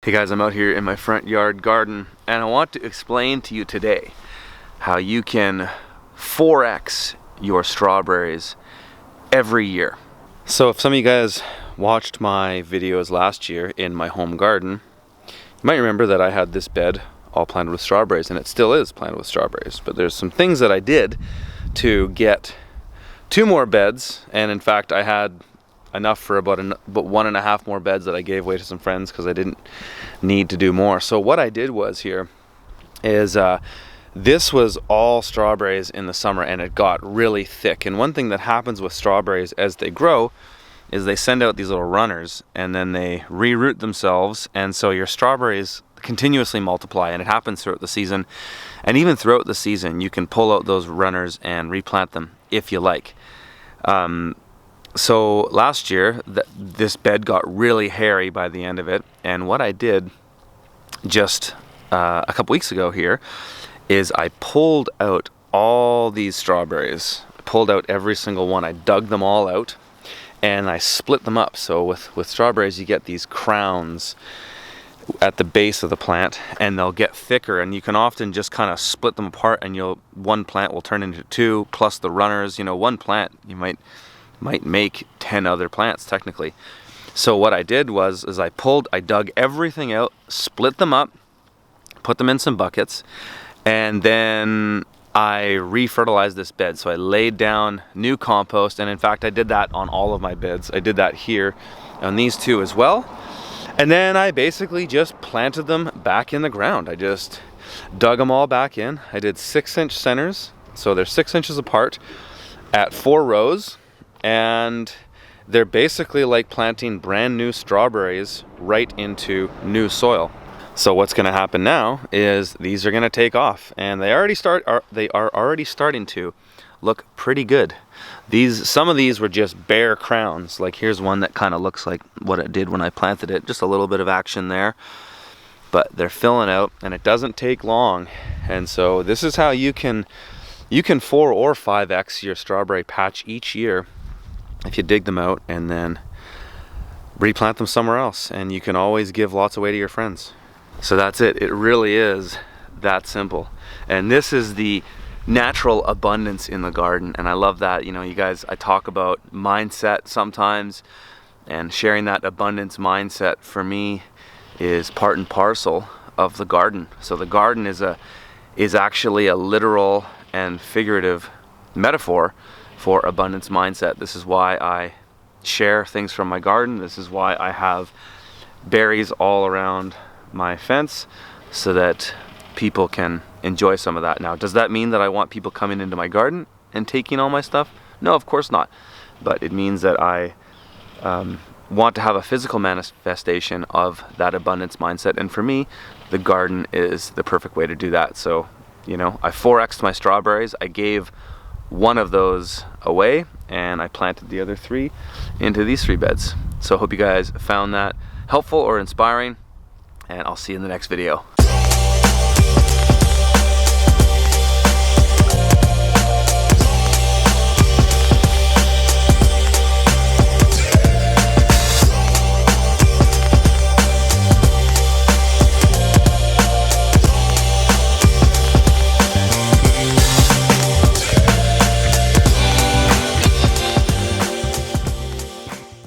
Hey guys, I'm out here in my front yard garden and I want to explain to you today how you can 4x your strawberries every year. So if some of you guys watched my videos last year in my home garden, you might remember that I had this bed all planted with strawberries, and it still is planted with strawberries, but there's some things that I did to get 2 more beds, and in fact I had enough for about 1.5 more beds that I gave away to some friends because I didn't need to do more. So what I did was here is this was all strawberries in the summer, and it got really thick. And one thing that happens with strawberries as they grow is they send out these little runners and then they reroot themselves, and so your strawberries continuously multiply, and it happens throughout the season. And even throughout the season you can pull out those runners and replant them if you like. So last year, this bed got really hairy by the end of it, and what I did just a couple weeks ago here is I pulled out all these strawberries. I pulled out every single one. I dug them all out and I split them up. So with strawberries you get these crowns at the base of the plant, and they'll get thicker, and you can often just kind of split them apart, and one plant will turn into 2 plus the runners. You know, one plant you might make 10 other plants technically. So what I did was I dug everything out, split them up, put them in some buckets, and then I re-fertilized this bed. So I laid down new compost, and in fact I did that on all of my beds. I did that here on these 2 as well. And then I basically just planted them back in the ground. I just dug them all back in. I did 6-inch centers, so they're 6 inches apart at 4 rows. And they're basically like planting brand new strawberries right into new soil. So what's going to happen now is these are going to take off, and they are already starting to look pretty good. Some of these were just bare crowns. Like here's one that kind of looks like what it did when I planted it, just a little bit of action there. But they're filling out, and it doesn't take long. And so this is how you can 4 or 5x your strawberry patch each year if you dig them out and then replant them somewhere else, and you can always give lots away to your friends. So that's it. It really is that simple. And this is the natural abundance in the garden, and I love that. You know, you guys, I talk about mindset sometimes, and sharing that abundance mindset for me is part and parcel of the garden. So the garden is actually a literal and figurative metaphor for abundance mindset. This is why I share things from my garden. This is why I have berries all around my fence, so that people can enjoy some of that. Now, does that mean that I want people coming into my garden and taking all my stuff? No, of course not. But it means that I want to have a physical manifestation of that abundance mindset. And for me, the garden is the perfect way to do that. So, you know, I 4x'd my strawberries. I gave 1 of those away, and I planted the other 3 into these 3 beds. So I hope you guys found that helpful or inspiring, and I'll see you in the next video.